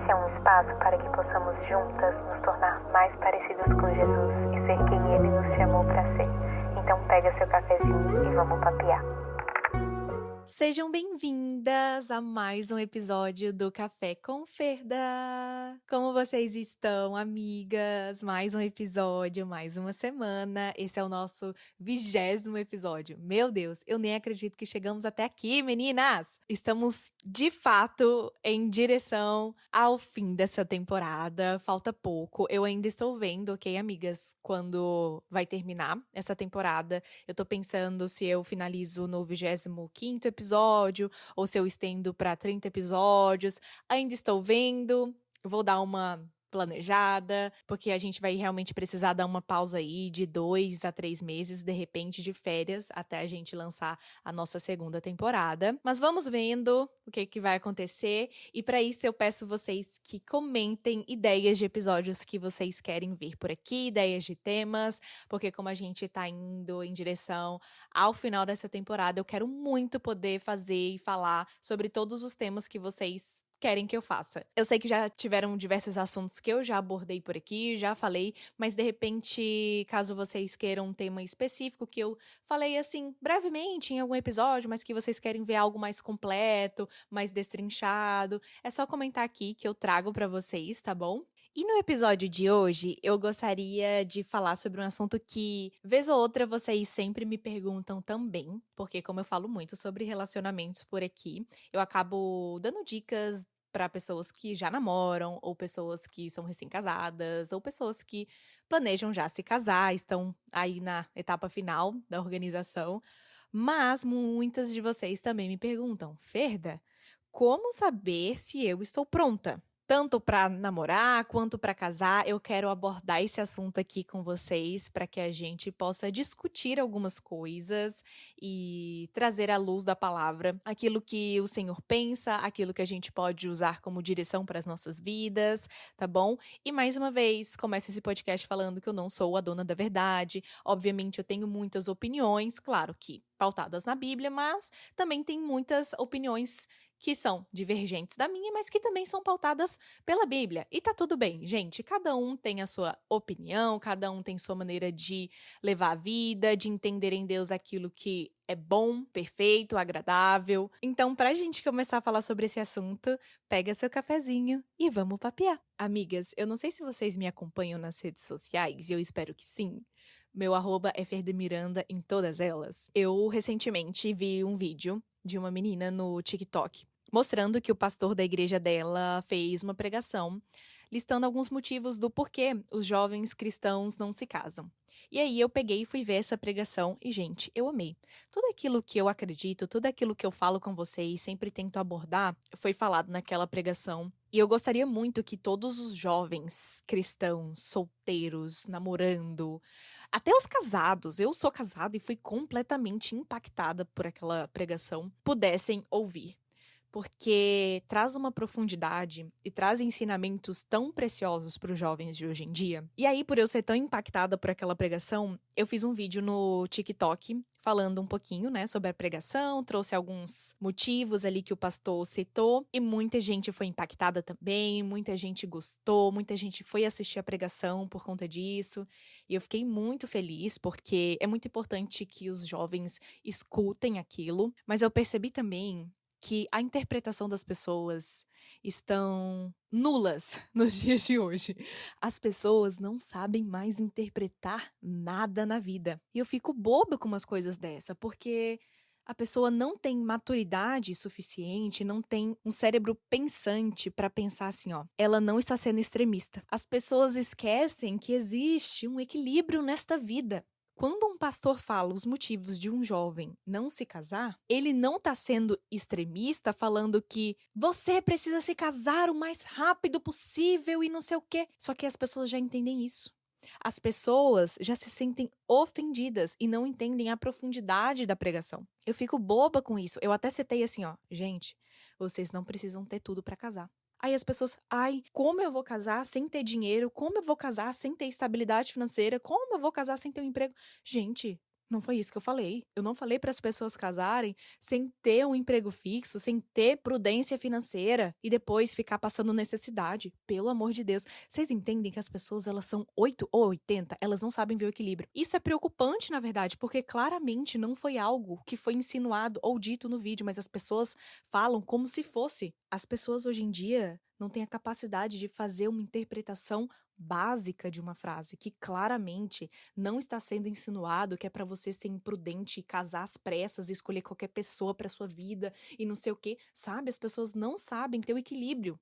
Esse é um espaço para que possamos juntas nos tornar mais parecidas com Jesus e ser quem Ele nos chamou para ser. Então pega seu cafezinho e vamos papear. Sejam bem-vindas a mais um episódio do Café com Ferda! Como vocês estão, amigas? Mais um episódio, mais uma semana. Esse é o nosso 20º episódio. Meu Deus, eu nem acredito que chegamos até aqui, meninas! Estamos, de fato, em direção ao fim dessa temporada. Falta pouco. Eu ainda estou vendo, ok, amigas, quando vai terminar essa temporada. Eu tô pensando se eu finalizo no 25º episódio ou se eu estendo para 30 episódios. Ainda estou vendo. Vou dar uma planejada, porque a gente vai realmente precisar dar uma pausa aí de 2 a 3 meses, de repente, de férias, até a gente lançar a nossa segunda temporada. Mas vamos vendo o que vai acontecer. E para isso eu peço vocês que comentem ideias de episódios que vocês querem ver por aqui, ideias de temas, porque como a gente tá indo em direção ao final dessa temporada, eu quero muito poder fazer e falar sobre todos os temas que vocês querem que eu faça. Eu sei que já tiveram diversos assuntos que eu já abordei por aqui, já falei, mas de repente, caso vocês queiram um tema específico que eu falei assim, brevemente em algum episódio, mas que vocês querem ver algo mais completo, mais destrinchado, é só comentar aqui que eu trago pra vocês, tá bom? E no episódio de hoje, eu gostaria de falar sobre um assunto que, vez ou outra, vocês sempre me perguntam também, porque como eu falo muito sobre relacionamentos por aqui, eu acabo dando dicas para pessoas que já namoram, ou pessoas que são recém-casadas, ou pessoas que planejam já se casar, estão aí na etapa final da organização. Mas muitas de vocês também me perguntam, Ferda, como saber se eu estou pronta? Tanto para namorar quanto para casar, eu quero abordar esse assunto aqui com vocês para que a gente possa discutir algumas coisas e trazer à luz da palavra aquilo que o Senhor pensa, aquilo que a gente pode usar como direção para as nossas vidas, tá bom? E mais uma vez, começo esse podcast falando que eu não sou a dona da verdade. Obviamente, eu tenho muitas opiniões, claro que pautadas na Bíblia, mas também tem muitas opiniões que são divergentes da minha, mas que também são pautadas pela Bíblia. E tá tudo bem, gente. Cada um tem a sua opinião, cada um tem sua maneira de levar a vida, de entender em Deus aquilo que é bom, perfeito, agradável. Então, pra gente começar a falar sobre esse assunto, pega seu cafezinho e vamos papear. Amigas, eu não sei se vocês me acompanham nas redes sociais, e eu espero que sim. Meu arroba é Ferdemiranda em todas elas. Eu recentemente vi um vídeo de uma menina no TikTok, mostrando que o pastor da igreja dela fez uma pregação, listando alguns motivos do porquê os jovens cristãos não se casam. E aí eu peguei e fui ver essa pregação e, gente, eu amei. Tudo aquilo que eu acredito, tudo aquilo que eu falo com vocês, sempre tento abordar, foi falado naquela pregação. E eu gostaria muito que todos os jovens cristãos, solteiros, namorando, até os casados, eu sou casada e fui completamente impactada por aquela pregação, pudessem ouvir. Porque traz uma profundidade e traz ensinamentos tão preciosos para os jovens de hoje em dia. E aí, por eu ser tão impactada por aquela pregação, eu fiz um vídeo no TikTok falando um pouquinho, né, sobre a pregação, trouxe alguns motivos ali que o pastor citou, e muita gente foi impactada também, muita gente gostou, muita gente foi assistir a pregação por conta disso, e eu fiquei muito feliz, porque é muito importante que os jovens escutem aquilo, mas eu percebi também que a interpretação das pessoas estão nulas nos dias de hoje. As pessoas não sabem mais interpretar nada na vida. E eu fico boba com umas coisas dessa, porque a pessoa não tem maturidade suficiente, não tem um cérebro pensante para pensar assim, ó, ela não está sendo extremista. As pessoas esquecem que existe um equilíbrio nesta vida. Quando um pastor fala os motivos de um jovem não se casar, ele não está sendo extremista falando que você precisa se casar o mais rápido possível e não sei o quê. Só que as pessoas já entendem isso. As pessoas já se sentem ofendidas e não entendem a profundidade da pregação. Eu fico boba com isso. Eu até citei assim, ó, gente, vocês não precisam ter tudo para casar. Aí as pessoas, ai, como eu vou casar sem ter dinheiro? Como eu vou casar sem ter estabilidade financeira? Como eu vou casar sem ter um emprego? Gente, Não foi isso que eu falei. Eu não falei para as pessoas casarem sem ter um emprego fixo, sem ter prudência financeira e depois ficar passando necessidade. Pelo amor de Deus. Vocês entendem que as pessoas, elas são 8 ou 80, elas não sabem ver o equilíbrio. Isso é preocupante, na verdade, porque claramente não foi algo que foi insinuado ou dito no vídeo, mas as pessoas falam como se fosse. As pessoas hoje em dia não têm a capacidade de fazer uma interpretação básica de uma frase que claramente não está sendo insinuado que é para você ser imprudente, casar às pressas, escolher qualquer pessoa para sua vida e não sei o quê. Sabe? As pessoas não sabem ter o equilíbrio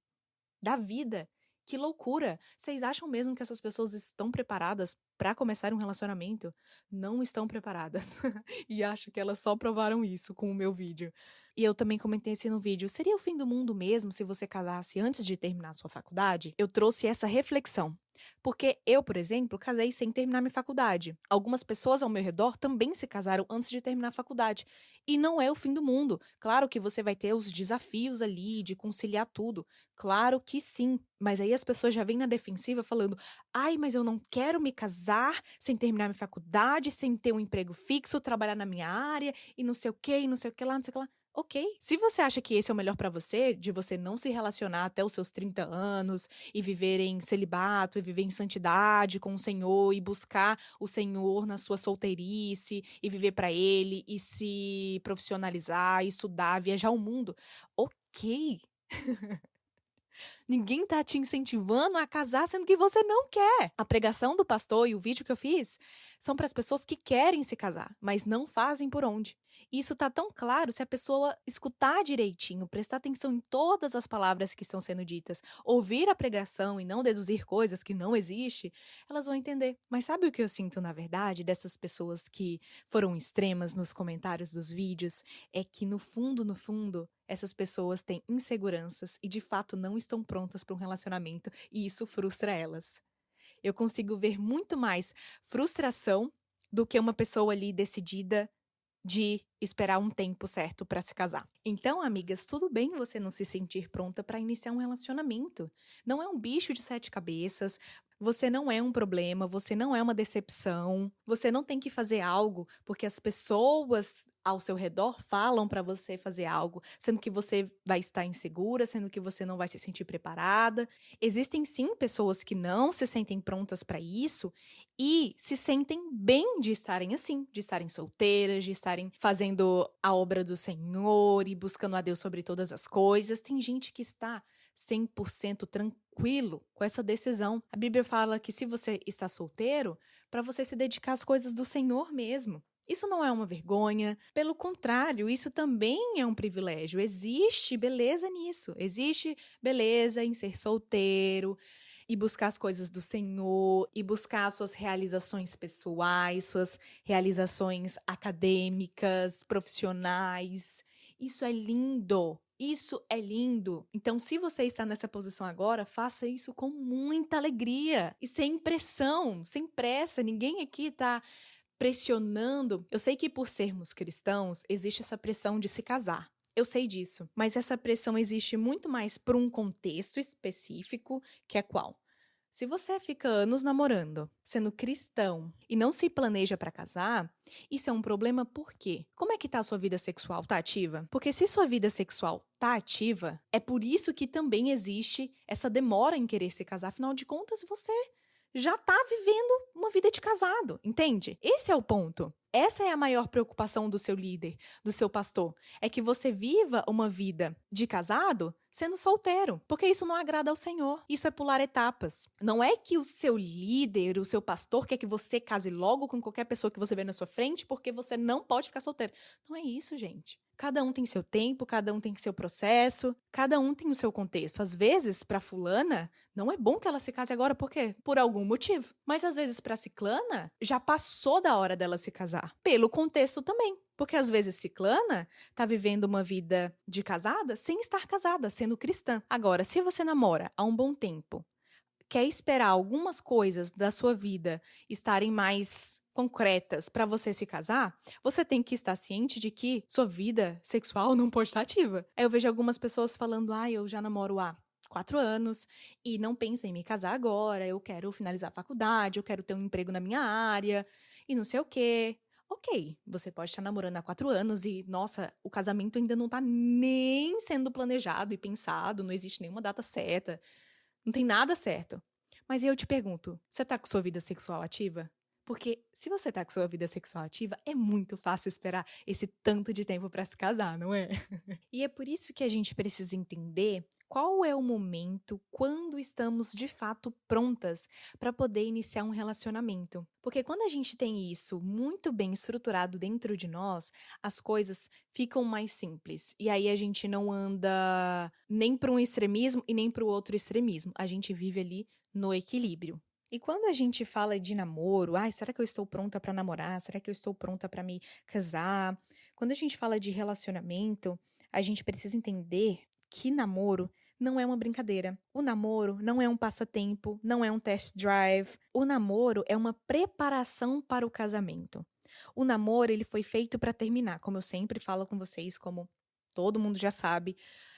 da vida. Que loucura! Vocês acham mesmo que essas pessoas estão preparadas para começar um relacionamento? Não estão preparadas. E acho que elas só provaram isso com o meu vídeo. E eu também comentei assim no vídeo, seria o fim do mundo mesmo se você casasse antes de terminar sua faculdade? Eu trouxe essa reflexão. Porque eu, por exemplo, casei sem terminar minha faculdade. Algumas pessoas ao meu redor também se casaram antes de terminar a faculdade. E não é o fim do mundo. Claro que você vai ter os desafios ali de conciliar tudo. Claro que sim. Mas aí as pessoas já vêm na defensiva falando: ai, mas eu não quero me casar sem terminar minha faculdade, sem ter um emprego fixo, trabalhar na minha área e não sei o que, e não sei o que lá, não sei o que lá. Ok. Se você acha que esse é o melhor pra você, de você não se relacionar até os seus 30 anos e viver em celibato, e viver em santidade com o Senhor e buscar o Senhor na sua solteirice e viver pra Ele e se profissionalizar, estudar, viajar o mundo, ok. Ninguém tá te incentivando a casar sendo que você não quer. A pregação do pastor e o vídeo que eu fiz são para as pessoas que querem se casar, mas não fazem por onde. Isso tá tão claro se a pessoa escutar direitinho, prestar atenção em todas as palavras que estão sendo ditas, ouvir a pregação e não deduzir coisas que não existem, elas vão entender. Mas sabe o que eu sinto, na verdade, dessas pessoas que foram extremas nos comentários dos vídeos? É que no fundo, essas pessoas têm inseguranças e de fato não estão prontas para um relacionamento e isso frustra elas. Eu consigo ver muito mais frustração do que uma pessoa ali decidida de esperar um tempo certo para se casar. Então, amigas, tudo bem você não se sentir pronta para iniciar um relacionamento. Não é um bicho de 7 cabeças. Você não é um problema, você não é uma decepção. Você não tem que fazer algo porque as pessoas ao seu redor falam para você fazer algo, sendo que você vai estar insegura, sendo que você não vai se sentir preparada. Existem sim pessoas que não se sentem prontas para isso e se sentem bem de estarem assim, de estarem solteiras, de estarem fazendo a obra do Senhor e buscando a Deus sobre todas as coisas. Tem gente que está 100% tranquilo com essa decisão. A Bíblia fala que se você está solteiro, para você se dedicar às coisas do Senhor mesmo. Isso não é uma vergonha, pelo contrário, isso também é um privilégio. Existe beleza nisso, existe beleza em ser solteiro e buscar as coisas do Senhor e buscar suas realizações pessoais, suas realizações acadêmicas, profissionais. Isso é lindo. Isso é lindo. Então, se você está nessa posição agora, faça isso com muita alegria e sem pressão, sem pressa. Ninguém aqui está pressionando. Eu sei que por sermos cristãos, existe essa pressão de se casar. Eu sei disso, mas essa pressão existe muito mais por um contexto específico, que é qual? Se você fica anos namorando, sendo cristão e não se planeja para casar, isso é um problema por quê? Como é que tá a sua vida sexual? Tá ativa? Porque se sua vida sexual tá ativa, é por isso que também existe essa demora em querer se casar. Afinal de contas, você já tá vivendo uma vida de casado, entende? Esse é o ponto. Essa é a maior preocupação do seu líder, do seu pastor, é que você viva uma vida de casado sendo solteiro, porque isso não agrada ao Senhor. Isso é pular etapas. Não é que o seu líder, o seu pastor quer que você case logo com qualquer pessoa que você vê na sua frente, porque você não pode ficar solteiro. Não é isso, gente. Cada um tem seu tempo, cada um tem seu processo, cada um tem o seu contexto. Às vezes, para fulana, não é bom que ela se case agora, por quê? Por algum motivo. Mas às vezes, para ciclana, já passou da hora dela se casar. Pelo contexto também. Porque às vezes ciclana tá vivendo uma vida de casada sem estar casada, sendo cristã. Agora, se você namora há um bom tempo, quer esperar algumas coisas da sua vida estarem mais concretas para você se casar, você tem que estar ciente de que sua vida sexual não pode estar ativa. Aí eu vejo algumas pessoas falando, eu já namoro há 4 anos e não penso em me casar agora, eu quero finalizar a faculdade, eu quero ter um emprego na minha área e não sei o quê. Ok, você pode estar namorando há 4 anos e, nossa, o casamento ainda não tá nem sendo planejado e pensado, não existe nenhuma data certa, não tem nada certo. Mas aí eu te pergunto, você tá com sua vida sexual ativa? Porque se você tá com sua vida sexual ativa, é muito fácil esperar esse tanto de tempo pra se casar, não é? E é por isso que a gente precisa entender qual é o momento quando estamos de fato prontas para poder iniciar um relacionamento. Porque quando a gente tem isso muito bem estruturado dentro de nós, as coisas ficam mais simples. E aí a gente não anda nem para um extremismo e nem para o outro extremismo. A gente vive ali no equilíbrio. E quando a gente fala de namoro, ai, será que eu estou pronta para namorar? Será que eu estou pronta para me casar? Quando a gente fala de relacionamento, a gente precisa entender que namoro não é uma brincadeira. O namoro não é um passatempo, não é um test drive. O namoro é uma preparação para o casamento. O namoro, ele foi feito para terminar, como eu sempre falo com vocês, como todo mundo já sabe.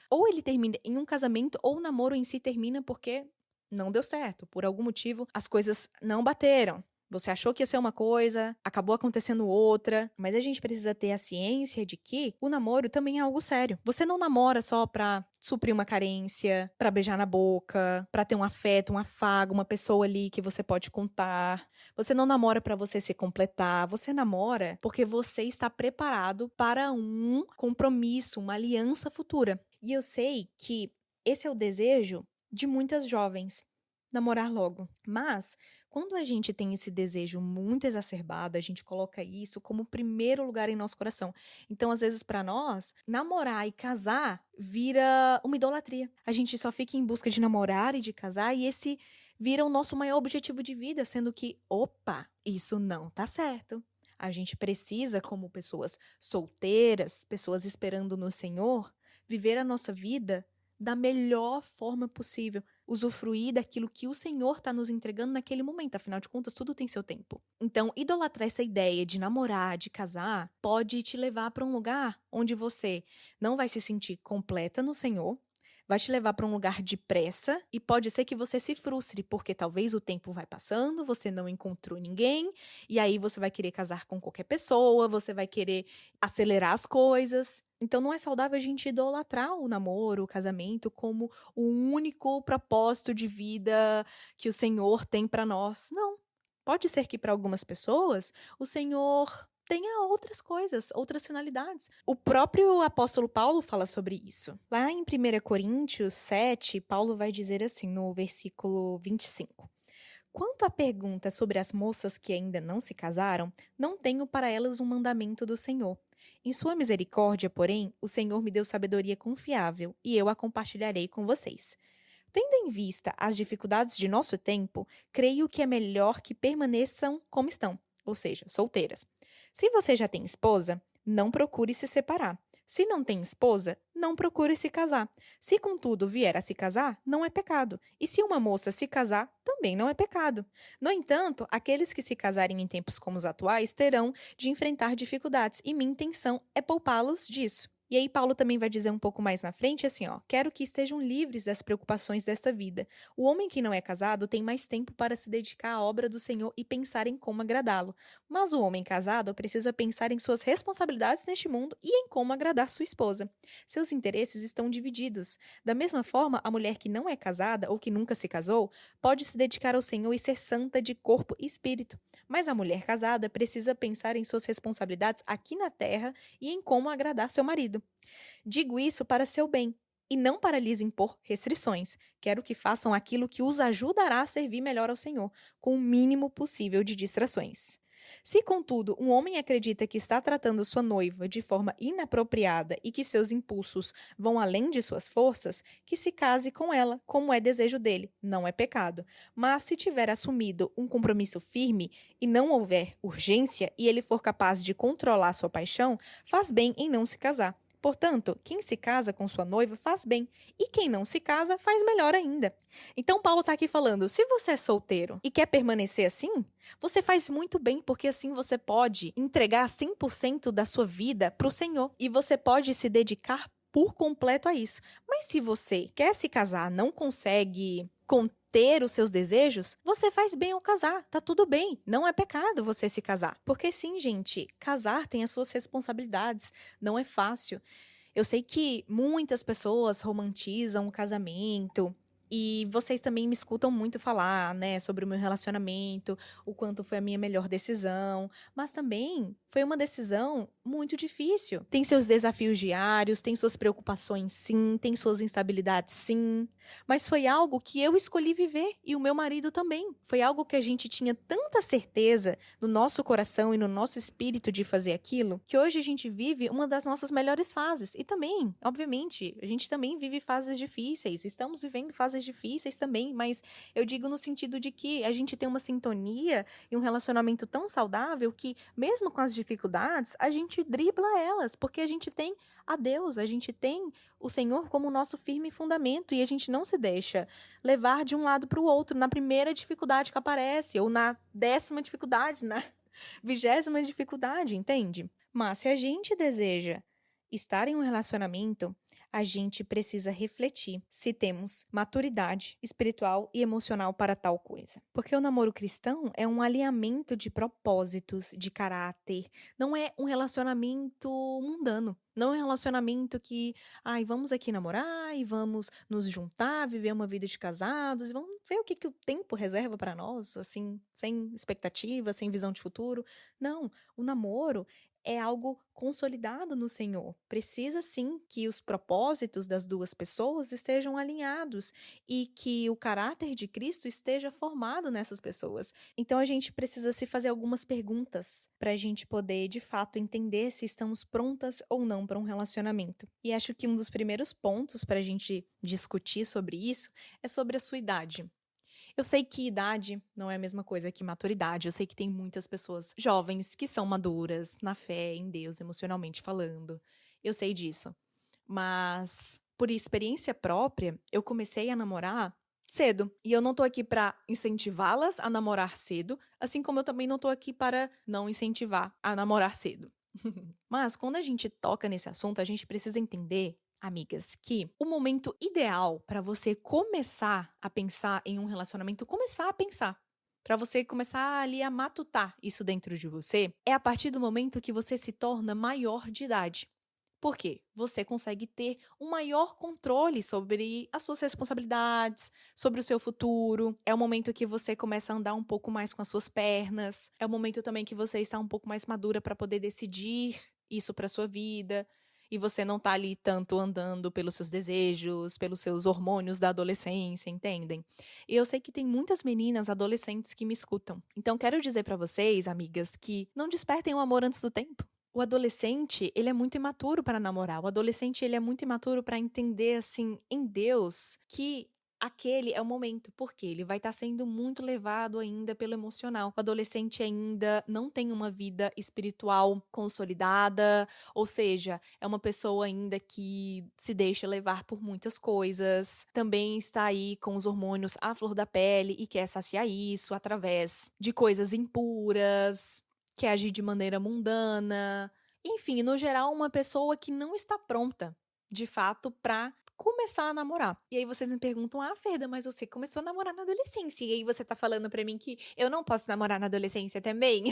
Ou ele termina em um casamento, ou o namoro em si termina porque não deu certo. Por algum motivo, as coisas não bateram. Você achou que ia ser uma coisa, acabou acontecendo outra, mas a gente precisa ter a ciência de que o namoro também é algo sério. Você não namora só pra suprir uma carência, pra beijar na boca, pra ter um afeto, um afago, uma pessoa ali que você pode contar. Você não namora pra você se completar, você namora porque você está preparado para um compromisso, uma aliança futura. E eu sei que esse é o desejo de muitas jovens, namorar logo. Mas quando a gente tem esse desejo muito exacerbado, a gente coloca isso como primeiro lugar em nosso coração. Então, às vezes, para nós, namorar e casar vira uma idolatria. A gente só fica em busca de namorar e de casar e esse vira o nosso maior objetivo de vida, sendo que, opa, isso não tá certo. A gente precisa, como pessoas solteiras, pessoas esperando no Senhor, viver a nossa vida da melhor forma possível, usufruir daquilo que o Senhor está nos entregando naquele momento, afinal de contas, tudo tem seu tempo. Então, idolatrar essa ideia de namorar, de casar, pode te levar para um lugar onde você não vai se sentir completa no Senhor, vai te levar para um lugar de pressa e pode ser que você se frustre, porque talvez o tempo vai passando, você não encontrou ninguém, e aí você vai querer casar com qualquer pessoa, você vai querer acelerar as coisas. Então não é saudável a gente idolatrar o namoro, o casamento como o único propósito de vida que o Senhor tem para nós. Não. Pode ser que para algumas pessoas o Senhor tenha outras coisas, outras finalidades. O próprio apóstolo Paulo fala sobre isso. Lá em 1 Coríntios 7, Paulo vai dizer assim no versículo 25. Quanto à pergunta sobre as moças que ainda não se casaram, não tenho para elas um mandamento do Senhor. Em sua misericórdia, porém, o Senhor me deu sabedoria confiável, e eu a compartilharei com vocês. Tendo em vista as dificuldades de nosso tempo, creio que é melhor que permaneçam como estão, ou seja, solteiras. Se você já tem esposa, não procure se separar. Se não tem esposa, não procure se casar. Se, contudo, vier a se casar, não é pecado. E se uma moça se casar, também não é pecado. No entanto, aqueles que se casarem em tempos como os atuais terão de enfrentar dificuldades, e minha intenção é poupá-los disso. E aí Paulo também vai dizer um pouco mais na frente assim, ó, quero que estejam livres das preocupações desta vida. O homem que não é casado tem mais tempo para se dedicar à obra do Senhor e pensar em como agradá-lo. Mas o homem casado precisa pensar em suas responsabilidades neste mundo e em como agradar sua esposa. Seus interesses estão divididos. Da mesma forma, a mulher que não é casada ou que nunca se casou pode se dedicar ao Senhor e ser santa de corpo e espírito. Mas a mulher casada precisa pensar em suas responsabilidades aqui na terra e em como agradar seu marido. Digo isso para seu bem, e não para lhes impor restrições. Quero que façam aquilo que os ajudará a servir melhor ao Senhor, com o mínimo possível de distrações. Se, contudo, um homem acredita que está tratando sua noiva de forma inapropriada e que seus impulsos vão além de suas forças, que se case com ela, como é desejo dele, não é pecado. Mas se tiver assumido um compromisso firme e não houver urgência e ele for capaz de controlar sua paixão, faz bem em não se casar. Portanto, quem se casa com sua noiva faz bem, e quem não se casa faz melhor ainda. Então Paulo está aqui falando, se você é solteiro e quer permanecer assim, você faz muito bem, porque assim você pode entregar 100% da sua vida para o Senhor, e você pode se dedicar por completo a isso. Mas se você quer se casar, não consegue conter os seus desejos, você faz bem ao casar, tá tudo bem, não é pecado você se casar. Porque sim, gente, casar tem as suas responsabilidades, não é fácil. Eu sei que muitas pessoas romantizam o casamento e vocês também me escutam muito falar, né, sobre o meu relacionamento, o quanto foi a minha melhor decisão, mas também foi uma decisão muito difícil. Tem seus desafios diários, tem suas preocupações, sim, tem suas instabilidades, sim, mas foi algo que eu escolhi viver e o meu marido também. Foi algo que a gente tinha tanta certeza no nosso coração e no nosso espírito de fazer aquilo, que hoje a gente vive uma das nossas melhores fases. E também, obviamente, a gente também vive fases difíceis, estamos vivendo fases difíceis também, mas eu digo no sentido de que a gente tem uma sintonia e um relacionamento tão saudável que, mesmo com as dificuldades, a gente dribla elas, porque a gente tem a Deus, a gente tem o Senhor como nosso firme fundamento e a gente não se deixa levar de um lado para o outro na primeira dificuldade que aparece, ou na 10ª dificuldade, na 20ª dificuldade, entende? Mas se a gente deseja estar em um relacionamento, a gente precisa refletir se temos maturidade espiritual e emocional para tal coisa. Porque o namoro cristão é um alinhamento de propósitos, de caráter, não é um relacionamento mundano. Não é um relacionamento que, vamos aqui namorar e vamos nos juntar, viver uma vida de casados, e vamos ver o que o tempo reserva para nós, assim, sem expectativa, sem visão de futuro. Não, o namoro é algo consolidado no Senhor. Precisa sim que os propósitos das duas pessoas estejam alinhados e que o caráter de Cristo esteja formado nessas pessoas. Então a gente precisa se fazer algumas perguntas para a gente poder, de fato, entender se estamos prontas ou não para um relacionamento. E acho que um dos primeiros pontos para a gente discutir sobre isso é sobre a sua idade. Eu sei que idade não é a mesma coisa que maturidade. Eu sei que tem muitas pessoas jovens que são maduras na fé, em Deus, emocionalmente falando. Eu sei disso. Mas, por experiência própria, eu comecei a namorar cedo. E eu não tô aqui para incentivá-las a namorar cedo, assim como eu também não tô aqui para não incentivar a namorar cedo. Mas, quando a gente toca nesse assunto, a gente precisa entender, amigas, que o momento ideal para você começar a pensar em um relacionamento, para você começar ali a matutar isso dentro de você, é a partir do momento que você se torna maior de idade. Por quê? Você consegue ter um maior controle sobre as suas responsabilidades, sobre o seu futuro. É o momento que você começa a andar um pouco mais com as suas pernas. É o momento também que você está um pouco mais madura para poder decidir isso para sua vida. E você não tá ali tanto andando pelos seus desejos, pelos seus hormônios da adolescência, entendem? E eu sei que tem muitas meninas adolescentes que me escutam. Então quero dizer pra vocês, amigas, que não despertem o amor antes do tempo. O adolescente, ele é muito imaturo para namorar. O adolescente, ele é muito imaturo para entender, assim, em Deus, que aquele é o momento, porque ele vai estar sendo muito levado ainda pelo emocional. O adolescente ainda não tem uma vida espiritual consolidada, ou seja, é uma pessoa ainda que se deixa levar por muitas coisas, também está aí com os hormônios à flor da pele e quer saciar isso através de coisas impuras, quer agir de maneira mundana, enfim, no geral, uma pessoa que não está pronta, de fato, para começar a namorar. E aí vocês me perguntam, Ferda, mas você começou a namorar na adolescência, e aí você tá falando pra mim que eu não posso namorar na adolescência também?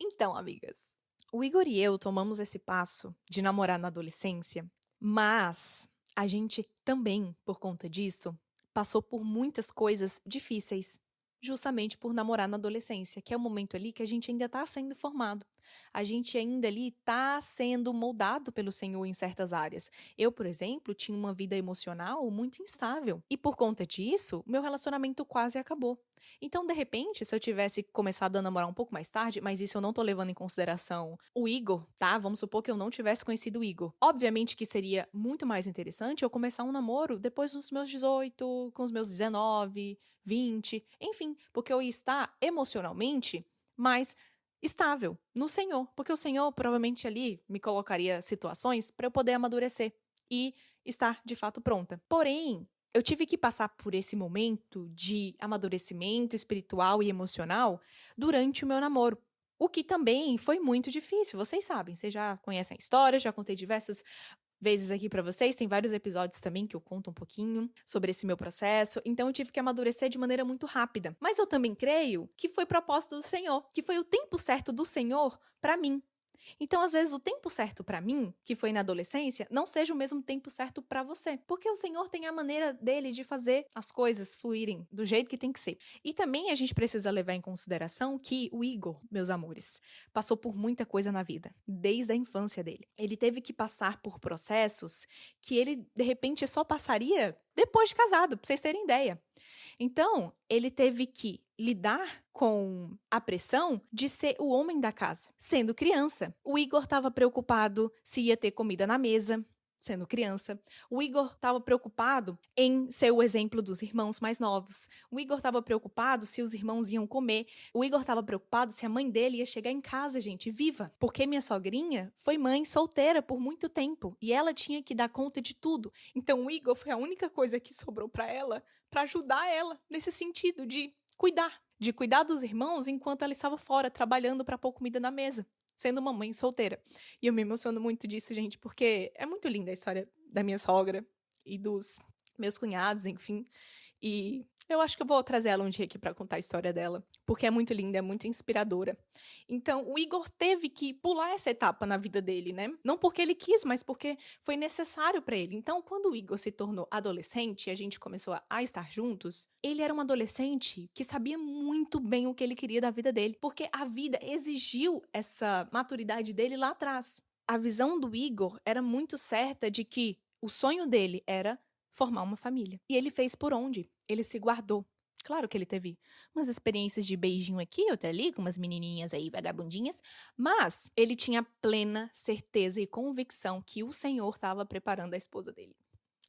Então, amigas, o Igor e eu tomamos esse passo de namorar na adolescência, mas a gente também, por conta disso, passou por muitas coisas difíceis, justamente por namorar na adolescência, que é o momento ali que a gente ainda tá sendo formado. A gente ainda ali está sendo moldado pelo Senhor em certas áreas. Eu, por exemplo, tinha uma vida emocional muito instável. E por conta disso, meu relacionamento quase acabou. Então, de repente, se eu tivesse começado a namorar um pouco mais tarde, mas isso eu não tô levando em consideração o Igor, tá? Vamos supor que eu não tivesse conhecido o Igor. Obviamente que seria muito mais interessante eu começar um namoro depois dos meus 18, com os meus 19, 20, enfim, porque eu ia estar emocionalmente mais estável no Senhor, porque o Senhor provavelmente ali me colocaria situações para eu poder amadurecer e estar de fato pronta. Porém, eu tive que passar por esse momento de amadurecimento espiritual e emocional durante o meu namoro, o que também foi muito difícil, vocês sabem, vocês já conhecem a história, já contei diversas vezes aqui pra vocês, tem vários episódios também que eu conto um pouquinho sobre esse meu processo, então eu tive que amadurecer de maneira muito rápida. Mas eu também creio que foi propósito do Senhor, que foi o tempo certo do Senhor pra mim. Então, às vezes, o tempo certo pra mim, que foi na adolescência, não seja o mesmo tempo certo pra você. Porque o Senhor tem a maneira dele de fazer as coisas fluírem do jeito que tem que ser. E também a gente precisa levar em consideração que o Igor, meus amores, passou por muita coisa na vida, desde a infância dele. Ele teve que passar por processos que ele, de repente, só passaria depois de casado, pra vocês terem ideia. Então, ele teve que lidar com a pressão de ser o homem da casa. Sendo criança, o Igor estava preocupado se ia ter comida na mesa, sendo criança. O Igor estava preocupado em ser o exemplo dos irmãos mais novos. O Igor estava preocupado se os irmãos iam comer. O Igor estava preocupado se a mãe dele ia chegar em casa, gente, viva. Porque minha sogrinha foi mãe solteira por muito tempo e ela tinha que dar conta de tudo. Então o Igor foi a única coisa que sobrou para ela, para ajudar ela nesse sentido de cuidar dos irmãos enquanto ela estava fora trabalhando para pôr comida na mesa, sendo uma mãe solteira. E eu me emociono muito disso, gente, porque é muito linda a história da minha sogra e dos meus cunhados, enfim. E eu acho que eu vou trazer ela um dia aqui para contar a história dela, porque é muito linda, é muito inspiradora. Então, o Igor teve que pular essa etapa na vida dele, né? Não porque ele quis, mas porque foi necessário para ele. Então, quando o Igor se tornou adolescente e a gente começou a estar juntos, ele era um adolescente que sabia muito bem o que ele queria da vida dele, porque a vida exigiu essa maturidade dele lá atrás. A visão do Igor era muito certa de que o sonho dele era formar uma família. E ele fez por onde? Ele se guardou. Claro que ele teve umas experiências de beijinho aqui, outra ali, com umas menininhas aí vagabundinhas, mas ele tinha plena certeza e convicção que o Senhor estava preparando a esposa dele.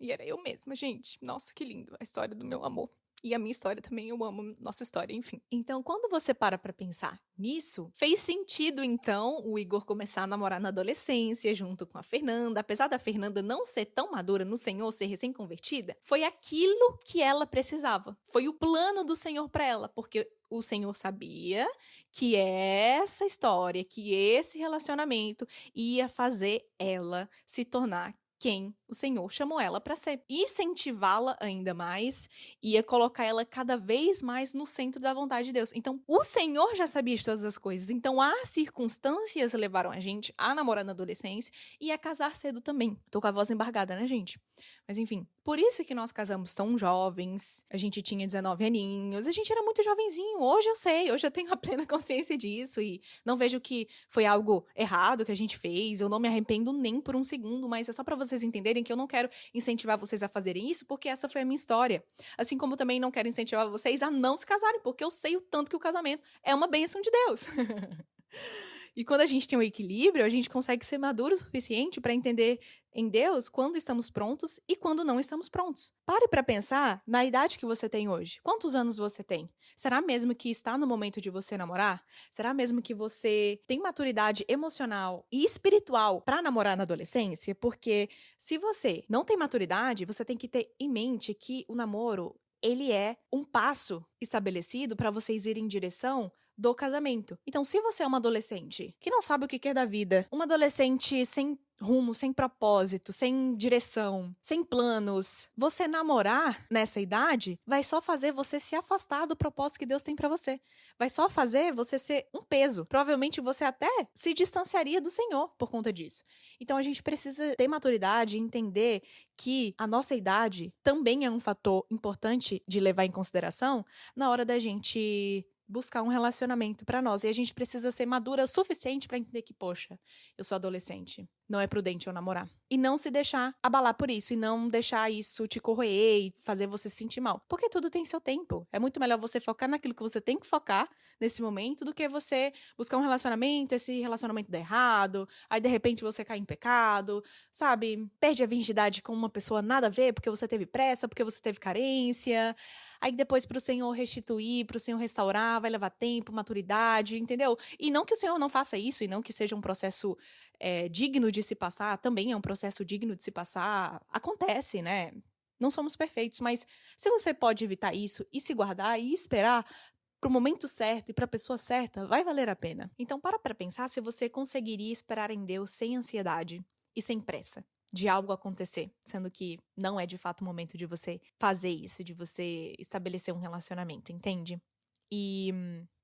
E era eu mesma, gente. Nossa, que lindo a história do meu amor. E a minha história também, eu amo nossa história, enfim. Então, quando você para pra pensar nisso, fez sentido, então, o Igor começar a namorar na adolescência, junto com a Fernanda. Apesar da Fernanda não ser tão madura no Senhor, ser recém-convertida, foi aquilo que ela precisava. Foi o plano do Senhor pra ela, porque o Senhor sabia que essa história, que esse relacionamento ia fazer ela se tornar quem o Senhor chamou ela para ser. Incentivá-la ainda mais, ia colocar ela cada vez mais no centro da vontade de Deus. Então, o Senhor já sabia de todas as coisas. Então, as circunstâncias levaram a gente a namorar na adolescência e a casar cedo também. Tô com a voz embargada, né, gente? Mas, enfim. Por isso que nós casamos tão jovens. A gente tinha 19 aninhos. A gente era muito jovenzinho. Hoje eu sei. Hoje eu tenho a plena consciência disso. E não vejo que foi algo errado que a gente fez. Eu não me arrependo nem por um segundo. Mas é só pra vocês entenderem que eu não quero incentivar vocês a fazerem isso, porque essa foi a minha história. Assim como também não quero incentivar vocês a não se casarem, porque eu sei o tanto que o casamento é uma bênção de Deus. E quando a gente tem um equilíbrio, a gente consegue ser maduro o suficiente para entender em Deus quando estamos prontos e quando não estamos prontos. Pare para pensar na idade que você tem hoje. Quantos anos você tem? Será mesmo que está no momento de você namorar? Será mesmo que você tem maturidade emocional e espiritual para namorar na adolescência? Porque se você não tem maturidade, você tem que ter em mente que o namoro, ele é um passo estabelecido para vocês irem em direção do casamento. Então, se você é uma adolescente que não sabe o que quer da vida, uma adolescente sem rumo, sem propósito, sem direção, sem planos, você namorar nessa idade vai só fazer você se afastar do propósito que Deus tem pra você. Vai só fazer você ser um peso. Provavelmente você até se distanciaria do Senhor por conta disso. Então a gente precisa ter maturidade e entender que a nossa idade também é um fator importante de levar em consideração na hora da gente buscar um relacionamento pra nós. E a gente precisa ser madura o suficiente pra entender que, poxa, eu sou adolescente. Não é prudente eu namorar. E não se deixar abalar por isso. E não deixar isso te corroer e fazer você se sentir mal. Porque tudo tem seu tempo. É muito melhor você focar naquilo que você tem que focar nesse momento do que você buscar um relacionamento, esse relacionamento dá errado, aí de repente você cai em pecado, sabe? Perde a virgindade com uma pessoa nada a ver porque você teve pressa, porque você teve carência. Aí depois pro Senhor restituir, pro Senhor restaurar, vai levar tempo, maturidade, entendeu? E não que o Senhor não faça isso, e não que seja um processo digno de se passar, também é um processo digno de se passar. Acontece, né? Não somos perfeitos, mas se você pode evitar isso e se guardar e esperar pro momento certo e pra pessoa certa, vai valer a pena. Então para pensar se você conseguiria esperar em Deus sem ansiedade e sem pressa. de algo acontecer, sendo que não é de fato o momento de você fazer isso, de você estabelecer um relacionamento, entende? E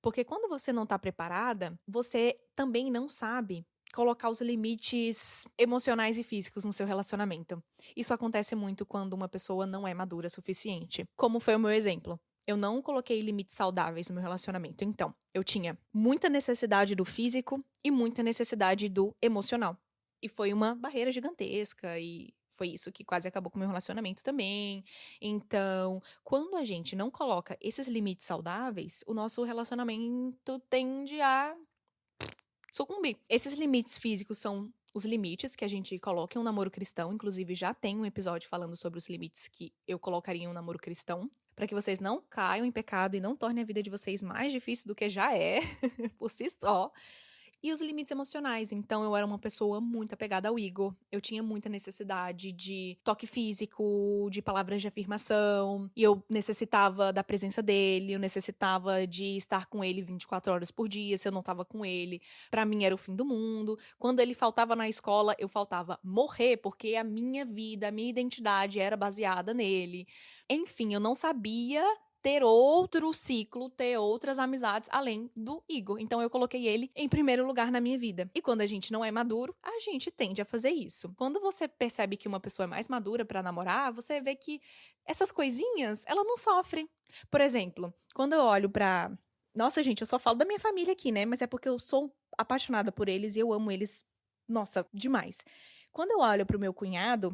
porque quando você não tá preparada, você também não sabe colocar os limites emocionais e físicos no seu relacionamento. Isso acontece muito quando uma pessoa não é madura o suficiente. Como foi o meu exemplo. Eu não coloquei limites saudáveis no meu relacionamento. Então, eu tinha muita necessidade do físico e muita necessidade do emocional. E foi uma barreira gigantesca e foi isso que quase acabou com o meu relacionamento também. Então, quando a gente não coloca esses limites saudáveis, o nosso relacionamento tende a sucumbir. Esses limites físicos são os limites que a gente coloca em um namoro cristão. Inclusive, já tem um episódio falando sobre os limites que eu colocaria em um namoro cristão, para que vocês não caiam em pecado e não tornem a vida de vocês mais difícil do que já é, por si só. E os limites emocionais. Então, eu era uma pessoa muito apegada ao Igor. Eu tinha muita necessidade de toque físico, de palavras de afirmação. E eu necessitava da presença dele. Eu necessitava de estar com ele 24 horas por dia. Se eu não estava com ele, pra mim era o fim do mundo. Quando ele faltava na escola, eu faltava morrer, porque a minha vida, a minha identidade era baseada nele. Enfim, eu não sabia ter outro ciclo, ter outras amizades além do Igor. Então eu coloquei ele em primeiro lugar na minha vida. E quando a gente não é maduro, a gente tende a fazer isso. Quando você percebe que uma pessoa é mais madura pra namorar, você vê que essas coisinhas, ela não sofre. Por exemplo, quando eu olho pra... Nossa, gente, eu só falo da minha família aqui, né? Mas é porque eu sou apaixonada por eles e eu amo eles, nossa, demais. Quando eu olho pro meu cunhado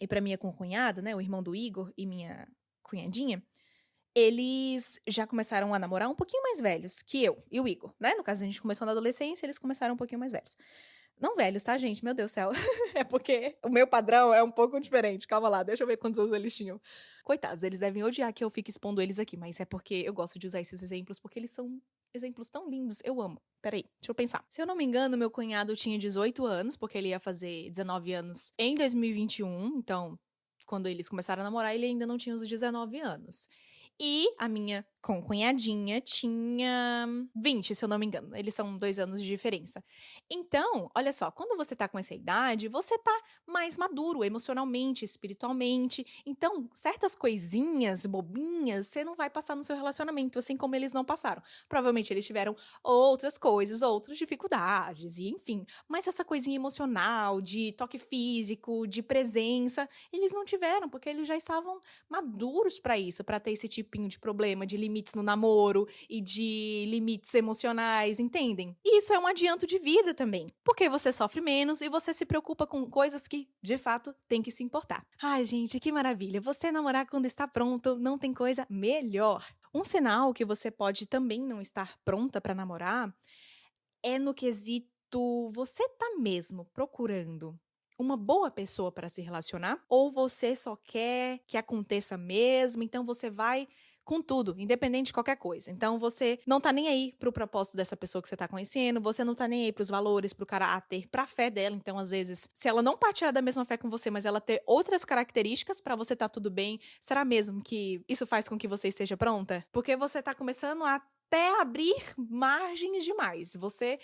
e pra minha concunhada, né? O irmão do Igor e minha cunhadinha, eles já começaram a namorar um pouquinho mais velhos que eu e o Igor, né? No caso, a gente começou na adolescência, eles começaram um pouquinho mais velhos. Não velhos, tá, gente? Meu Deus do céu. É porque o meu padrão é um pouco diferente. Calma lá, deixa eu ver quantos anos eles tinham. Coitados, eles devem odiar que eu fique expondo eles aqui, mas é porque eu gosto de usar esses exemplos, porque eles são exemplos tão lindos. Eu amo. Peraí, deixa eu pensar. Se eu não me engano, meu cunhado tinha 18 anos, porque ele ia fazer 19 anos em 2021. Então, quando eles começaram a namorar, ele ainda não tinha os 19 anos. E a minha concunhadinha tinha 20, se eu não me engano. Eles são 2 anos de diferença. Então, olha só, quando você tá com essa idade, você tá mais maduro emocionalmente, espiritualmente. Então, certas coisinhas bobinhas, você não vai passar no seu relacionamento, assim como eles não passaram. Provavelmente eles tiveram outras coisas, outras dificuldades, e enfim. Mas essa coisinha emocional, de toque físico, de presença, eles não tiveram, porque eles já estavam maduros pra isso, pra ter esse tipinho de problema, de limites no namoro e de limites emocionais, entendem? E isso é um adianto de vida também, porque você sofre menos e você se preocupa com coisas que, de fato, tem que se importar. Ai, gente, que maravilha! Você namorar quando está pronto, não tem coisa melhor. Um sinal que você pode também não estar pronta pra namorar é no quesito você tá mesmo procurando uma boa pessoa para se relacionar, ou você só quer que aconteça mesmo, então você vai com tudo, independente de qualquer coisa. Então você não tá nem aí pro propósito dessa pessoa que você tá conhecendo, você não tá nem aí pros valores, pro caráter, pra fé dela. Então, às vezes, se ela não partilhar da mesma fé com você, mas ela ter outras características pra você tá tudo bem, será mesmo que isso faz com que você esteja pronta? Porque você tá começando a até abrir margens demais. Você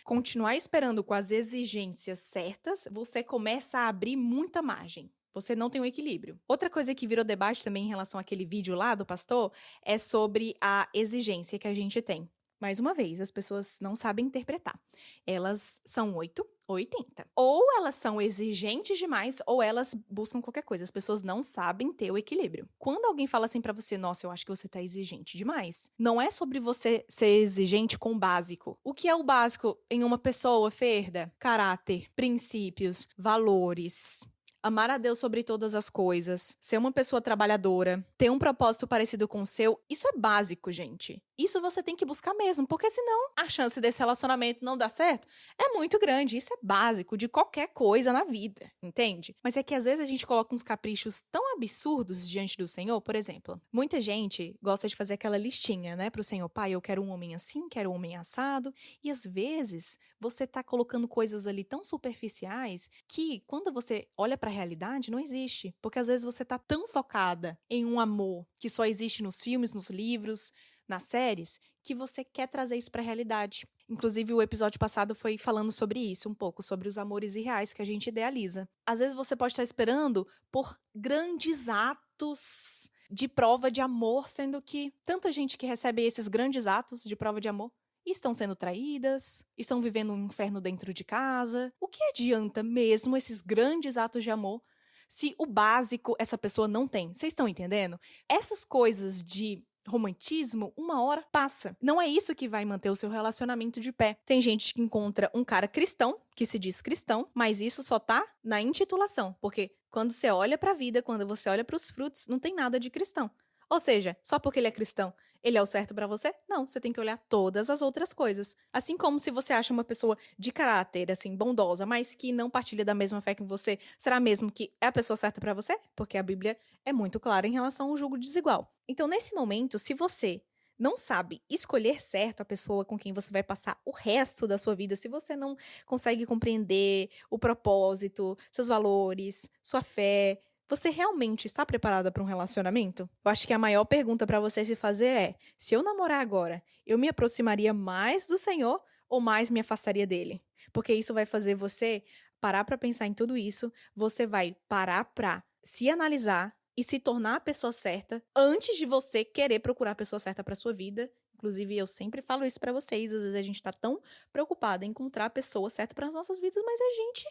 continuar esperando com as exigências certas, você começa a abrir muita margem. Você não tem um equilíbrio. Outra coisa que virou debate também em relação àquele vídeo lá do pastor é sobre a exigência que a gente tem. Mais uma vez, as pessoas não sabem interpretar. Elas são 8 ou 80. Ou elas são exigentes demais, ou elas buscam qualquer coisa. As pessoas não sabem ter o equilíbrio. Quando alguém fala assim pra você, nossa, eu acho que você tá exigente demais, não é sobre você ser exigente com o básico. O que é o básico em uma pessoa, Ferda? Caráter, princípios, valores, amar a Deus sobre todas as coisas, ser uma pessoa trabalhadora, ter um propósito parecido com o seu, isso é básico, gente. Isso você tem que buscar mesmo, porque senão a chance desse relacionamento não dar certo é muito grande. Isso é básico de qualquer coisa na vida, entende? Mas é que às vezes a gente coloca uns caprichos tão absurdos diante do Senhor. Por exemplo, muita gente gosta de fazer aquela listinha, né, pro Senhor: pai, eu quero um homem assim, quero um homem assado. E às vezes você tá colocando coisas ali tão superficiais que quando você olha pra realidade não existe. Porque às vezes você tá tão focada em um amor que só existe nos filmes, nos livros, nas séries que você quer trazer isso para a realidade. Inclusive, o episódio passado foi falando sobre isso, um pouco, sobre os amores irreais que a gente idealiza. Às vezes você pode estar esperando por grandes atos de prova de amor, sendo que tanta gente que recebe esses grandes atos de prova de amor estão sendo traídas, estão vivendo um inferno dentro de casa. O que adianta mesmo esses grandes atos de amor se o básico essa pessoa não tem? Vocês estão entendendo? Essas coisas de romantismo, uma hora passa. Não é isso que vai manter o seu relacionamento de pé. Tem gente que encontra um cara cristão, que se diz cristão, mas isso só tá na intitulação, porque quando você olha pra vida, quando você olha pros frutos, não tem nada de cristão. Ou seja, só porque ele é cristão, ele é o certo pra você? Não, você tem que olhar todas as outras coisas. Assim como se você acha uma pessoa de caráter, assim, bondosa, mas que não partilha da mesma fé que você, será mesmo que é a pessoa certa pra você? Porque a Bíblia é muito clara em relação ao julgo desigual. Então, nesse momento, se você não sabe escolher certo a pessoa com quem você vai passar o resto da sua vida, se você não consegue compreender o propósito, seus valores, sua fé, você realmente está preparada para um relacionamento? Eu acho que a maior pergunta para você se fazer é: se eu namorar agora, eu me aproximaria mais do Senhor ou mais me afastaria dele? Porque isso vai fazer você parar para pensar em tudo isso, você vai parar para se analisar e se tornar a pessoa certa antes de você querer procurar a pessoa certa para sua vida. Inclusive, eu sempre falo isso para vocês, às vezes a gente tá tão preocupada em encontrar a pessoa certa para as nossas vidas, mas a gente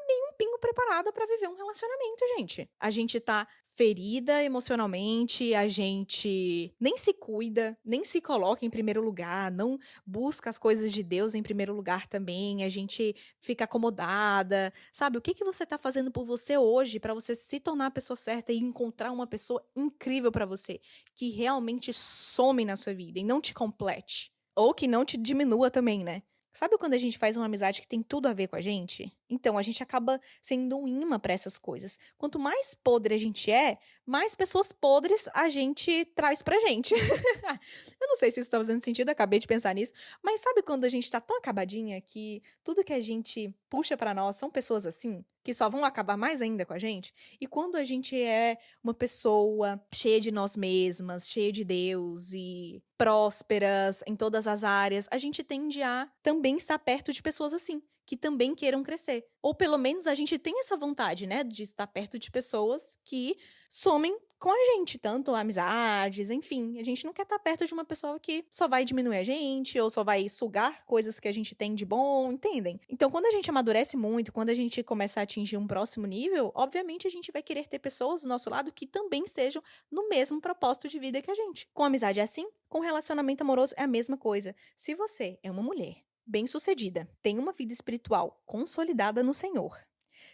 nem um pingo preparada pra viver um relacionamento, gente. A gente tá ferida emocionalmente, a gente nem se cuida, nem se coloca em primeiro lugar, não busca as coisas de Deus em primeiro lugar também, a gente fica acomodada, sabe? O que que você tá fazendo por você hoje pra você se tornar a pessoa certa e encontrar uma pessoa incrível pra você, que realmente some na sua vida e não te complete? Ou que não te diminua também, né? Sabe quando a gente faz uma amizade que tem tudo a ver com a gente? Então, a gente acaba sendo um imã para essas coisas. Quanto mais podre a gente é, mais pessoas podres a gente traz pra gente. Eu não sei se isso tá fazendo sentido, acabei de pensar nisso, mas sabe quando a gente tá tão acabadinha que tudo que a gente puxa pra nós são pessoas assim, que só vão acabar mais ainda com a gente? E quando a gente é uma pessoa cheia de nós mesmas, cheia de Deus e prósperas em todas as áreas, a gente tende a também estar perto de pessoas assim, que também queiram crescer. Ou pelo menos a gente tem essa vontade, né, de estar perto de pessoas que somem com a gente, tanto amizades, enfim. A gente não quer estar perto de uma pessoa que só vai diminuir a gente ou só vai sugar coisas que a gente tem de bom, entendem? Então, quando a gente amadurece muito, quando a gente começa a atingir um próximo nível, obviamente a gente vai querer ter pessoas do nosso lado que também estejam no mesmo propósito de vida que a gente. Com amizade é assim, com relacionamento amoroso é a mesma coisa. Se você é uma mulher bem-sucedida, tem uma vida espiritual consolidada no Senhor,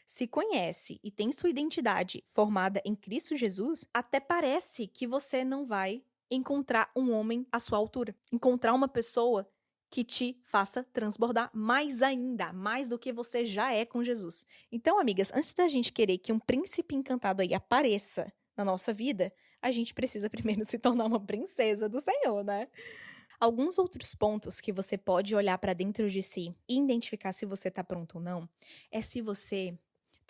se conhece e tem sua identidade formada em Cristo Jesus, até parece que você não vai encontrar um homem à sua altura, encontrar uma pessoa que te faça transbordar mais ainda, mais do que você já é com Jesus. Então, amigas, antes da gente querer que um príncipe encantado aí apareça na nossa vida, a gente precisa primeiro se tornar uma princesa do Senhor, né? Alguns outros pontos que você pode olhar para dentro de si e identificar se você está pronto ou não é se você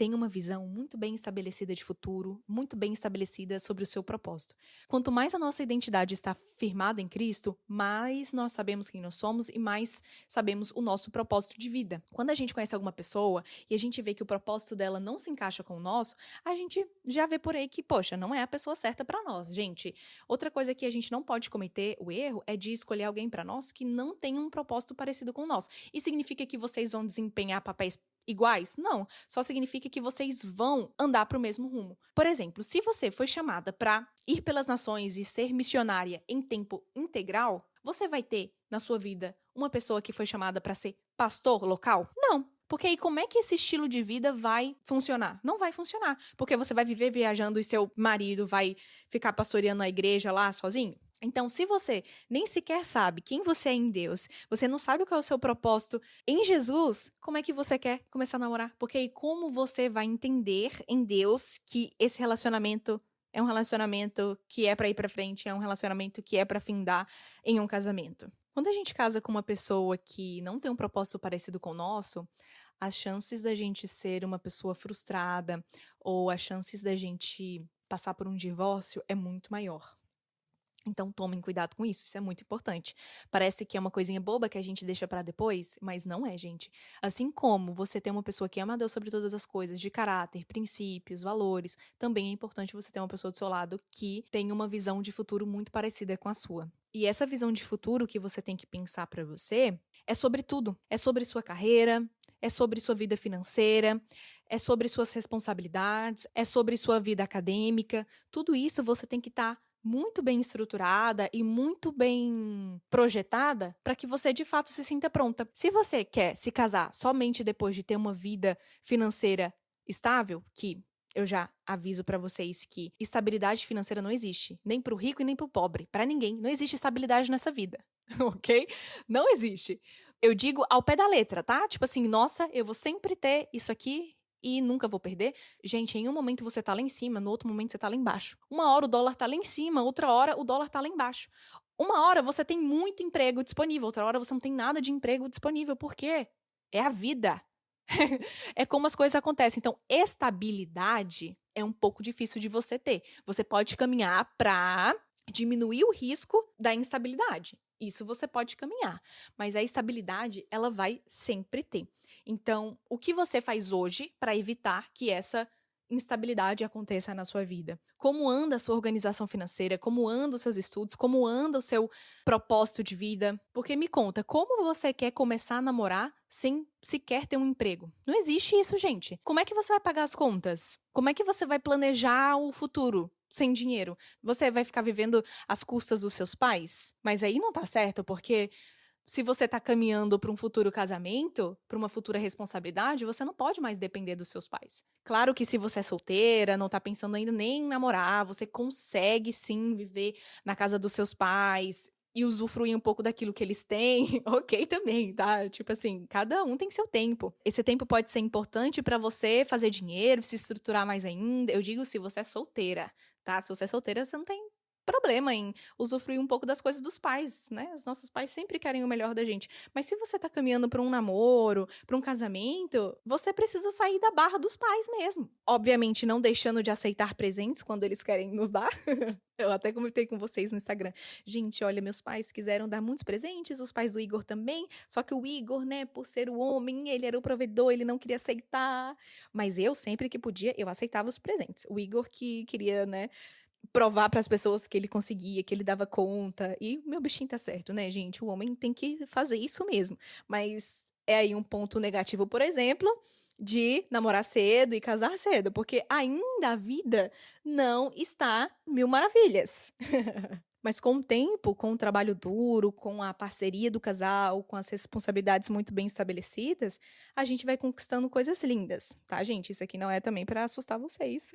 tem uma visão muito bem estabelecida de futuro, muito bem estabelecida sobre o seu propósito. Quanto mais a nossa identidade está firmada em Cristo, mais nós sabemos quem nós somos e mais sabemos o nosso propósito de vida. Quando a gente conhece alguma pessoa e a gente vê que o propósito dela não se encaixa com o nosso, a gente já vê por aí que, poxa, não é a pessoa certa para nós, gente. Outra coisa que a gente não pode cometer, o erro, é de escolher alguém para nós que não tem um propósito parecido com o nosso. Isso significa que vocês vão desempenhar papéis iguais? Não, só significa que vocês vão andar para o mesmo rumo. Por exemplo, se você foi chamada para ir pelas nações e ser missionária em tempo integral, você vai ter na sua vida uma pessoa que foi chamada para ser pastor local? Não. Porque aí como é que esse estilo de vida vai funcionar? Não vai funcionar. Porque você vai viver viajando e seu marido vai ficar pastoreando a igreja lá sozinho? Então, se você nem sequer sabe quem você é em Deus, você não sabe qual é o seu propósito em Jesus, como é que você quer começar a namorar? Porque aí como você vai entender em Deus que esse relacionamento é um relacionamento que é para ir para frente, é um relacionamento que é para findar em um casamento? Quando a gente casa com uma pessoa que não tem um propósito parecido com o nosso, as chances da gente ser uma pessoa frustrada ou as chances da gente passar por um divórcio é muito maior. Então tomem cuidado com isso é muito importante. Parece que é uma coisinha boba que a gente deixa pra depois, mas não é, gente. Assim como você ter uma pessoa que ama a Deus sobre todas as coisas, de caráter, princípios, valores, também é importante você ter uma pessoa do seu lado que tenha uma visão de futuro muito parecida com a sua. E essa visão de futuro que você tem que pensar pra você é sobre tudo. É sobre sua carreira, é sobre sua vida financeira, é sobre suas responsabilidades, é sobre sua vida acadêmica. Tudo isso você tem que estar muito bem estruturada e muito bem projetada para que você de fato se sinta pronta. Se você quer se casar somente depois de ter uma vida financeira estável, que eu já aviso para vocês que estabilidade financeira não existe, nem para o rico e nem para o pobre, para ninguém. Não existe estabilidade nessa vida, ok? Não existe. Eu digo ao pé da letra, tá? Tipo assim, nossa, eu vou sempre ter isso aqui e nunca vou perder. Gente, em um momento você tá lá em cima, no outro momento você tá lá embaixo. Uma hora o dólar tá lá em cima, outra hora o dólar tá lá embaixo. Uma hora você tem muito emprego disponível, outra hora você não tem nada de emprego disponível. Por quê? É a vida. É como as coisas acontecem. Então, estabilidade é um pouco difícil de você ter. Você pode caminhar para diminuir o risco da instabilidade. Isso você pode caminhar, mas a estabilidade ela vai sempre ter. Então, o que você faz hoje para evitar que essa instabilidade aconteça na sua vida? Como anda a sua organização financeira? Como andam os seus estudos? Como anda o seu propósito de vida? Porque me conta, como você quer começar a namorar sem sequer ter um emprego? Não existe isso, gente. Como é que você vai pagar as contas? Como é que você vai planejar o futuro sem dinheiro? Você vai ficar vivendo às custas dos seus pais? Mas aí não tá certo, porque se você tá caminhando para um futuro casamento, para uma futura responsabilidade, você não pode mais depender dos seus pais. Claro que se você é solteira, não tá pensando ainda nem em namorar, você consegue sim viver na casa dos seus pais e usufruir um pouco daquilo que eles têm, ok também, tá? Tipo assim, cada um tem seu tempo. Esse tempo pode ser importante para você fazer dinheiro, se estruturar mais ainda. Eu digo se você é solteira, tá? Se você é solteira, você não tem problema em usufruir um pouco das coisas dos pais, né? Os nossos pais sempre querem o melhor da gente. Mas se você tá caminhando para um namoro, para um casamento, você precisa sair da barra dos pais mesmo. Obviamente, não deixando de aceitar presentes quando eles querem nos dar. Eu até comentei com vocês no Instagram. Gente, olha, meus pais quiseram dar muitos presentes, os pais do Igor também. Só que o Igor, né, por ser o homem, ele era o provedor, ele não queria aceitar. Mas eu, sempre que podia, eu aceitava os presentes. O Igor que queria, né, provar para as pessoas que ele conseguia, que ele dava conta. E o meu bichinho tá certo, né, gente? O homem tem que fazer isso mesmo. Mas é aí um ponto negativo, por exemplo, de namorar cedo e casar cedo, porque ainda a vida não está mil maravilhas. Mas com o tempo, com o trabalho duro, com a parceria do casal, com as responsabilidades muito bem estabelecidas, a gente vai conquistando coisas lindas, tá, gente? Isso aqui não é também para assustar vocês.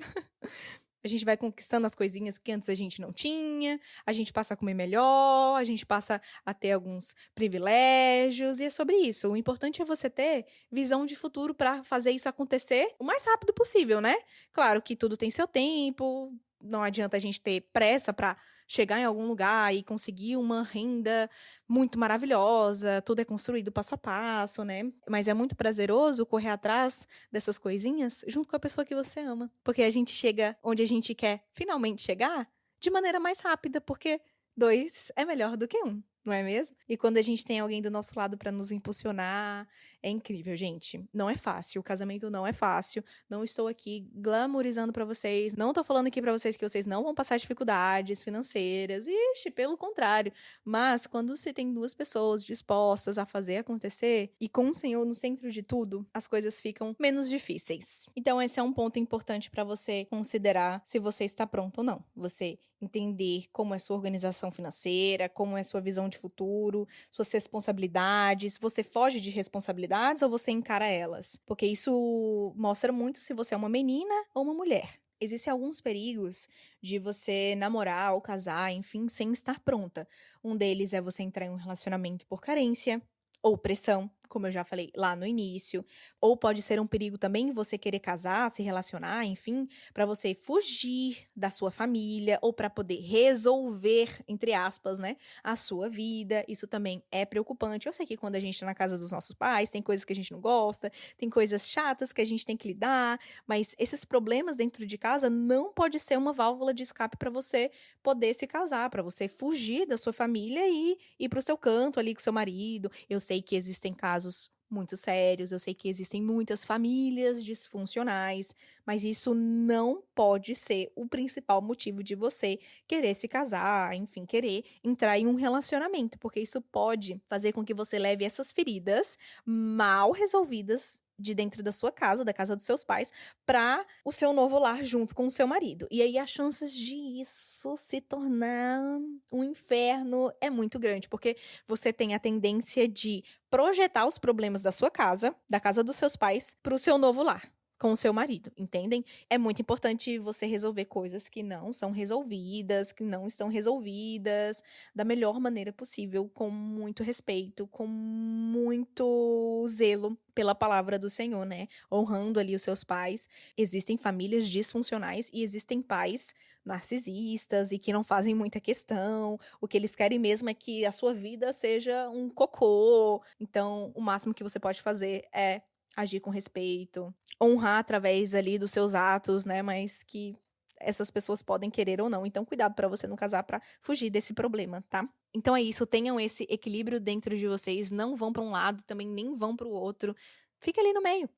A gente vai conquistando as coisinhas que antes a gente não tinha, a gente passa a comer melhor, a gente passa a ter alguns privilégios, e é sobre isso. O importante é você ter visão de futuro para fazer isso acontecer o mais rápido possível, né? Claro que tudo tem seu tempo, não adianta a gente ter pressa para chegar em algum lugar e conseguir uma renda muito maravilhosa, tudo é construído passo a passo, né? Mas é muito prazeroso correr atrás dessas coisinhas junto com a pessoa que você ama. Porque a gente chega onde a gente quer finalmente chegar de maneira mais rápida, porque dois é melhor do que um. Não é mesmo? E quando a gente tem alguém do nosso lado para nos impulsionar, é incrível, gente. Não é fácil, o casamento não é fácil. Não estou aqui glamourizando para vocês, não tô falando aqui para vocês que vocês não vão passar dificuldades financeiras. Ixi, pelo contrário. Mas quando se tem duas pessoas dispostas a fazer acontecer e com o Senhor no centro de tudo, as coisas ficam menos difíceis. Então esse é um ponto importante para você considerar se você está pronto ou não. Você entender como é sua organização financeira, como é sua visão de futuro, suas responsabilidades, você foge de responsabilidades ou você encara elas? Porque isso mostra muito se você é uma menina ou uma mulher. Existem alguns perigos de você namorar ou casar, enfim, sem estar pronta. Um deles é você entrar em um relacionamento por carência. ou pressão, como eu já falei lá no início, ou pode ser um perigo também você querer casar, se relacionar, enfim, para você fugir da sua família ou para poder resolver, entre aspas, né, a sua vida. Isso também é preocupante. Eu sei que quando a gente tá na casa dos nossos pais, tem coisas que a gente não gosta, tem coisas chatas que a gente tem que lidar, mas esses problemas dentro de casa não pode ser uma válvula de escape para você poder se casar, para você fugir da sua família e ir para o seu canto ali com seu marido. Eu sei que existem casos muito sérios, eu sei que existem muitas famílias disfuncionais, mas isso não pode ser o principal motivo de você querer se casar, enfim, querer entrar em um relacionamento, porque isso pode fazer com que você leve essas feridas mal resolvidas de dentro da sua casa, da casa dos seus pais, para o seu novo lar junto com o seu marido. E aí as chances de isso se tornar um inferno é muito grande, porque você tem a tendência de projetar os problemas da sua casa, da casa dos seus pais, para o seu novo lar. Com o seu marido, entendem? É muito importante você resolver coisas que não são resolvidas, que não estão resolvidas da melhor maneira possível, com muito respeito, com muito zelo pela palavra do Senhor, né? Honrando ali os seus pais. Existem famílias disfuncionais e existem pais narcisistas e que não fazem muita questão. O que eles querem mesmo é que a sua vida seja um cocô. Então, o máximo que você pode fazer é agir com respeito, honrar através ali dos seus atos, né? Mas que essas pessoas podem querer ou não. Então, cuidado para você não casar para fugir desse problema, tá? Então é isso, tenham esse equilíbrio dentro de vocês, não vão para um lado, também nem vão para o outro. Fica ali no meio,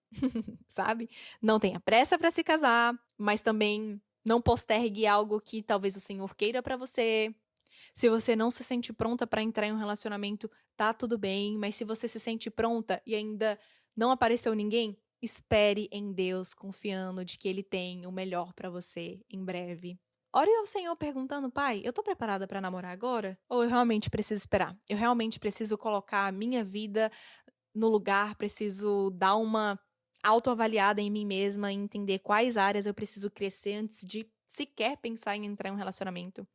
sabe? Não tenha pressa para se casar, mas também não postergue algo que talvez o Senhor queira para você. Se você não se sente pronta para entrar em um relacionamento, tá tudo bem, mas se você se sente pronta e ainda não apareceu ninguém, espere em Deus, confiando de que Ele tem o melhor para você em breve. Ore ao Senhor perguntando, pai, eu tô preparada para namorar agora? Ou eu realmente preciso esperar? Eu realmente preciso colocar a minha vida no lugar, preciso dar uma autoavaliada em mim mesma e entender quais áreas eu preciso crescer antes de sequer pensar em entrar em um relacionamento.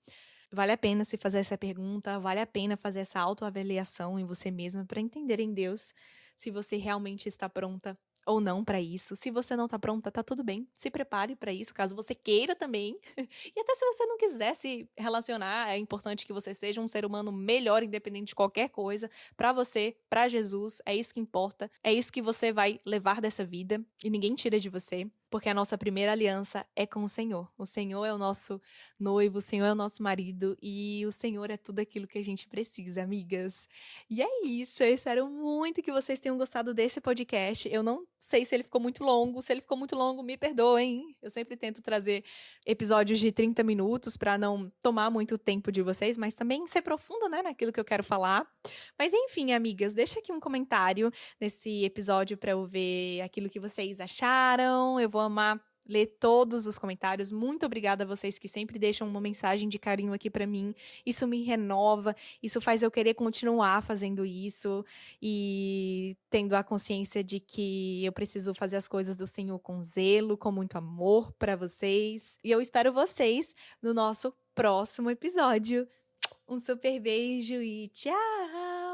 Vale a pena se fazer essa pergunta, vale a pena fazer essa autoavaliação em você mesma para entender em Deus se você realmente está pronta ou não para isso. Se você não está pronta, tá tudo bem. Se prepare para isso, caso você queira também. E até se você não quiser se relacionar, é importante que você seja um ser humano melhor, independente de qualquer coisa, para você, para Jesus. É isso que importa. É isso que você vai levar dessa vida e ninguém tira de você. Porque a nossa primeira aliança é com o Senhor. O Senhor é o nosso noivo, o Senhor é o nosso marido e o Senhor é tudo aquilo que a gente precisa, amigas. E é isso, eu espero muito que vocês tenham gostado desse podcast. Eu não sei se ele ficou muito longo, se ele ficou muito longo, me perdoem. Eu sempre tento trazer episódios de 30 minutos para não tomar muito tempo de vocês, mas também ser profunda, né, naquilo que eu quero falar. Mas enfim, amigas, deixa aqui um comentário nesse episódio para eu ver aquilo que vocês acharam. Eu vou amar ler todos os comentários. Muito obrigada a vocês que sempre deixam uma mensagem de carinho aqui para mim. Isso me renova, isso faz eu querer continuar fazendo isso e tendo a consciência de que eu preciso fazer as coisas do Senhor com zelo, com muito amor para vocês. E eu espero vocês no nosso próximo episódio. Um super beijo e tchau!